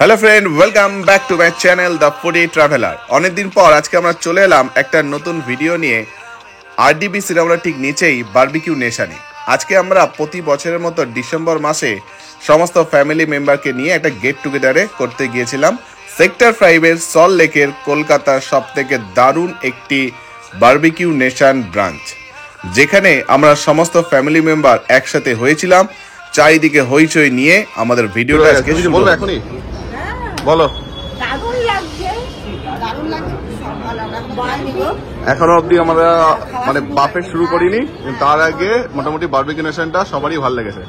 Hello friend, welcome back to my channel the foodie traveller. অনেকদিন পর আজকে আমরা চলে এলাম একটা নতুন ভিডিও নিয়ে। আরডিবি সিনেমার ঠিক নিচেই বারবিকিউ নেশানে। আজকে আমরা প্রতি বছরের মতো ডিসেম্বর মাসে সমস্ত ফ্যামিলি মেম্বারকে নিয়ে একটা গেট টুগেদারে করতে গিয়েছিলাম সেক্টর 5-এর সল্ট লেকের কলকাতার সব থেকে দারুণ একটি বারবিকিউ নেশান ব্রাঞ্চ, যেখানে আমরা সমস্ত ফ্যামিলি মেম্বার একসাথে হয়েছিলাম। চারিদিকে হইচই নিয়ে আমাদের ভিডিওটা আজকে বলবো। এখনই বলো, এখনো অব্দি আমরা মানে বাফেট শুরু করিনি, তার আগে মোটামুটি বারবিকিউ নেশনটা সবারই ভালো লেগেছে।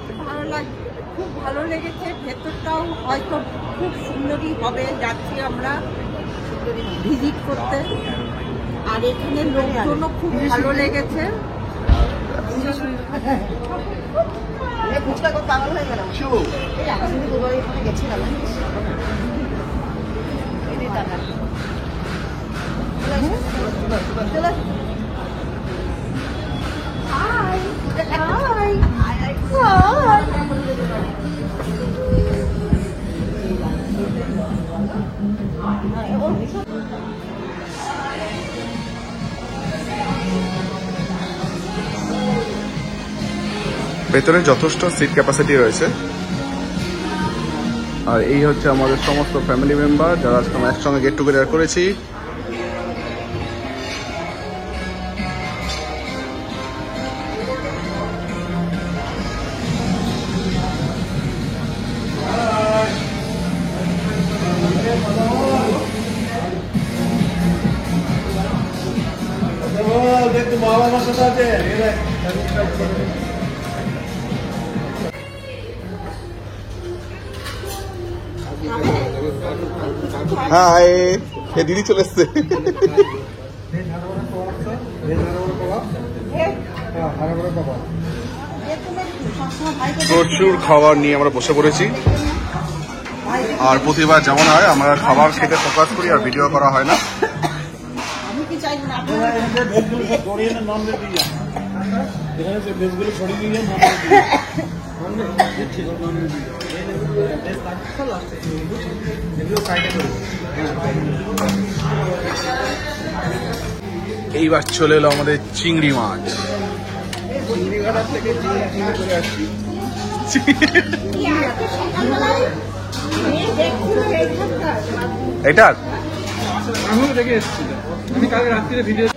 খুব ভালো লেগেছে, ভেতরটাও হয়তো খুব সুন্দরই হবে। যাচ্ছি আমরা ভিজিট করতে, আর এখানে লোকজনও খুব ভালো লেগেছে। পাগল হয়ে গেলাম, গেছিলাম। ভেতরে যথেষ্ট সিট ক্যাপাসিটি রয়েছে। আর এই হচ্ছে আমাদের সমস্ত ফ্যামিলি মেম্বার যারা আজকে আমরা একসঙ্গে গেট টুগেদার করেছি। হাই, এ দিদি চলে এসছে। প্রচুর খাবার নিয়ে আমরা বসে পড়েছি। আর প্রতিবার যেমন হয় আমরা খাবার খেতে ফোকাস করি, আর ভিডিও করা হয় না। এইবার চলে এলো আমাদের চিংড়ি মাছ। এটার আমিও দেখে এসেছি, আমি কালকে রাত্রিরে ভিডিও।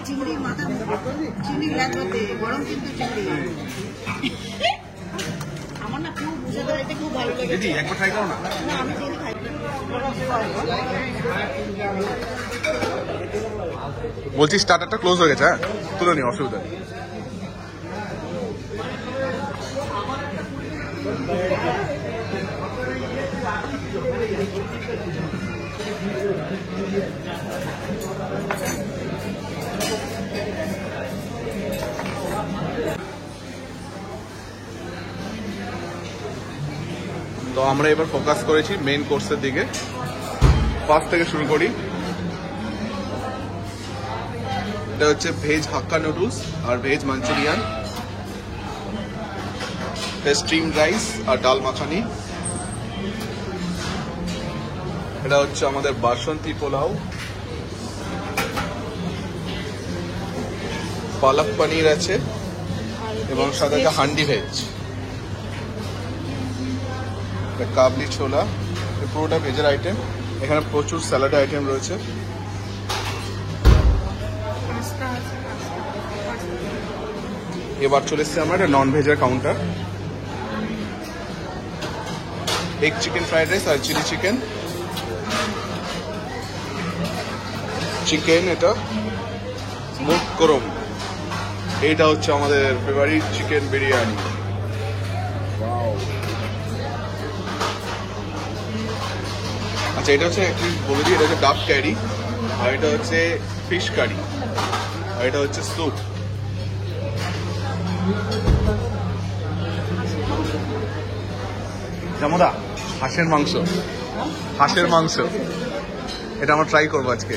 চিংড়ি মাথা, চিংড়ি লাগবে গরম, কিন্তু চিংড়ি আমার না খুব বুঝে ধরে, খুব ভালো লেগেছে। একবার ট্রাই করো না। আমি চিংড়ি খাই। বলছি স্টার্টারটা ক্লোজ হয়ে গেছে, হ্যাঁ তুলে নি, অসুবিধা নেই। তো আমরা এবার ফোকাস করেছি মেইন কোর্সের দিকে। ফার্স্ট থেকে শুরু করি। এটা হচ্ছে ভেজ হাক্কা নুডলস আর ভেজ মাঞ্চুরিয়ান, স্ট্রিম রাইস আর ডাল মাখানি। এটা হচ্ছে আমাদের বাসন্তী পোলাও, পালক পনির আছে এবং সাথে আছে হান্ডি ভেজ, কাবলি ছোলা। পুরোটা ভেজের আইটেম। এখানে প্রচুর স্যালাড আইটেম রয়েছে। এবার চলে এসেছি আমরা একটা নন ভেজের কাউন্টার। এগ চিকেন ফ্রাইড রাইস আর চিলি চিকেন। চিকেন এটা মুখ করম, এইটা হচ্ছে আমাদের ফেভারিট চিকেন বিরিয়ানি। আচ্ছা এটা হচ্ছে বলে দিই, এটা হচ্ছে ডাব কারি, আর এটা হচ্ছে ফিশ কারি, আর এটা হচ্ছে স্যুপ। জামদা হাঁসের মাংস, হাঁসের মাংস এটা আমরা ট্রাই করবো আজকে।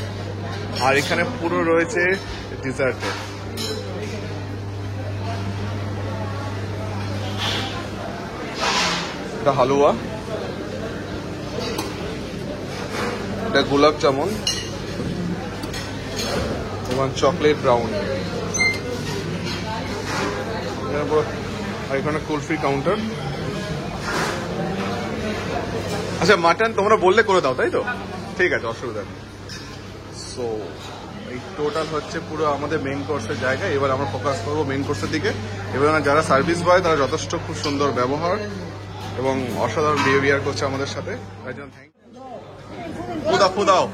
আর এখানে পুরো রয়েছে ডিজার্টে, এটা হালুয়া, এটা গোলাপ জামুন এবং চকলেট ব্রাউনি। আর এখানে কুলফি কাউন্টার। আচ্ছা মাটন তোমরা বললে করে দাও, তাই তো? ঠিক আছে, অসুবিধা নেই। সো এই টোটাল হচ্ছে পুরো আমাদের মেইন কোর্সের জায়গা। এবার আমরা ফোকাস করবো মেইন কোর্সের দিকে। এবার যারা সার্ভিস বয় তারা যথেষ্ট খুব সুন্দর ব্যবহার এবং অসাধারণ বিহেভিয়ার করছে আমাদের সাথে, তাই জন্য থ্যাংক ইউ। ফুদাও ফুদাও।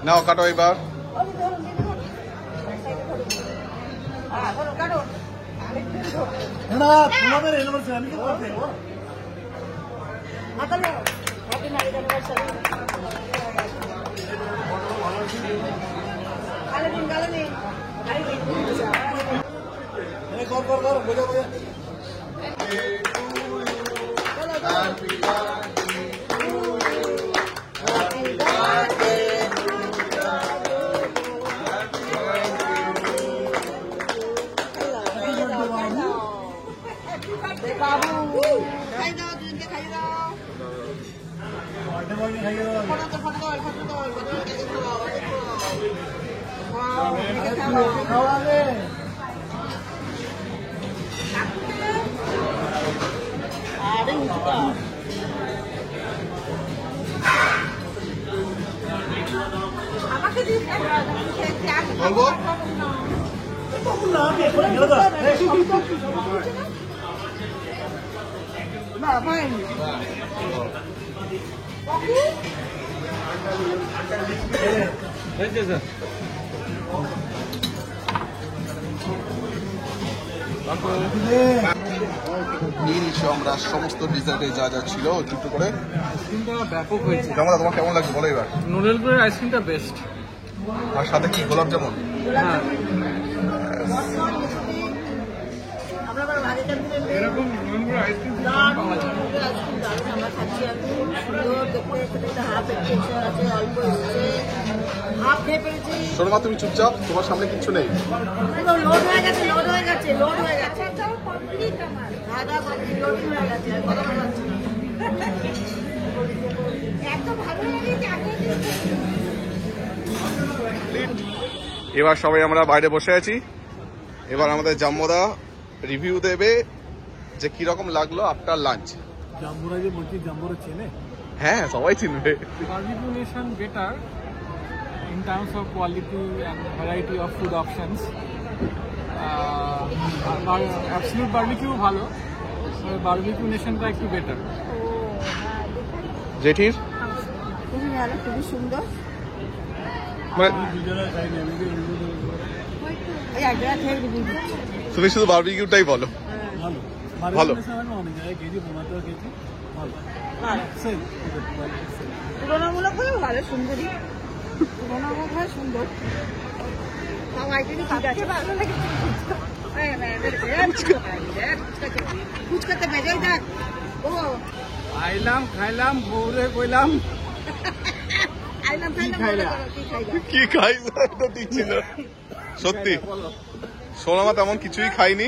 নাও কাটো এবার। আমরা সমস্ত ডিজার্টে যা যা ছিল একটু করে। আইসক্রিমটা ব্যাপক হয়েছে। জামালা তোমার কেমন লাগছে বলো এবার? নুডলগুলোর আইসক্রিমটা বেস্ট। আর সাথে কি গোলাপ জামুন? হ্যাঁ এরকম নুডলগুলোর আইসক্রিম পাওয়া যায়। শোনো মা, তুমি চুপচাপ, তোমার সামনে কিচ্ছু নেই। লোড হয়ে গেছে, লোড হয়ে গেছে, লোড হয়ে গেছে। দাদা লোডিং হয়ে গেছে, কথা বলছি না। এত ভালো লাগে। এবার সবাই আমরা বাইরে বসে আছি। এবার আমাদের জাম্মদা রিভিউ দেবে যে কিরকম লাগলো আফটার লাঞ্চ। জাম্বুরা যে বলছি, জাম্বুরা চেনে? হ্যাঁ সবাই চিনবে। Barbecue nation better in terms of quality and variety of food options. Absolute barbecue ভালো, বারবিকিউ নেশনটা একটু বেটার। জেঠির খুবই ভালো, খুবই সুন্দর। তুমি শুধু বারবিকিউটাই বলো। ভালো তুলনামূলক ভালো, সুন্দরী, তুলনামূলক হয় সুন্দর। ফুচকাতে ভেজাই দেখ। ও আইলাম, খাইলাম, বউরে কইলাম আইলাম, কি খাই দিচ্ছিল সত্যি। সোনামা তেমন কিছুই খাইনি।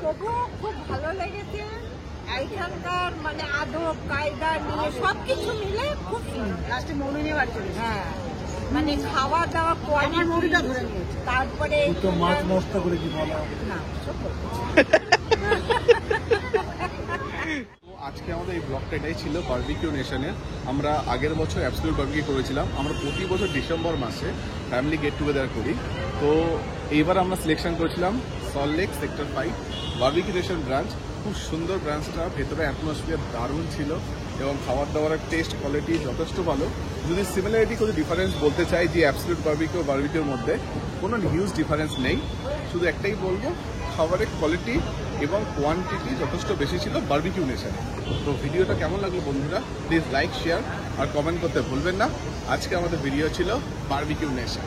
তবু খুব ভালো লেগেছে। এইখানকার মানে আদব কায়দা নিয়ে সবকিছু মিলে খুব লাস্টে মৌরি নিয়ে বাড়ি চলেছে। হ্যাঁ মানে খাওয়া দাওয়া কোয়ালিটি মৌরিটা ধরে নিয়েছে। তারপরে মাছ নষ্ট করে কি বলা না কনসেপ্ট এটাই ছিল বারবিকিউ নেশনের। আমরা আগের বছর অ্যাবসলিউট বারবিকিউ করেছিলাম। আমরা প্রতি বছর ডিসেম্বর মাসে ফ্যামিলি গেট টুগেদার করি। তো এইবার আমরা সিলেকশন করেছিলাম Salt Lake sector 5 barbecue nation branch. খুব সুন্দর ব্রাঞ্চটা, ভেতরে অ্যাটমসফিয়ার দারুণ ছিল এবং খাবার দাবারের টেস্ট কোয়ালিটি যথেষ্ট ভালো। যদি সিমিলারিটি কোনো ডিফারেন্স বলতে চাই যে অ্যাবসলিউট বারবিকিউ বারবিকিউর মধ্যে কোনো হিউজ ডিফারেন্স নেই, শুধু একটাই বলবো খাবারের কোয়ালিটি এবং কোয়ান্টিটি যথেষ্ট বেশি ছিল বারবিকিউ নেশনে। তো ভিডিওটা কেমন লাগলো বন্ধুরা, প্লিজ লাইক শেয়ার আর কমেন্ট করতে ভুলবেন না। আজকে আমাদের ভিডিও ছিল বারবিকিউ নেশন।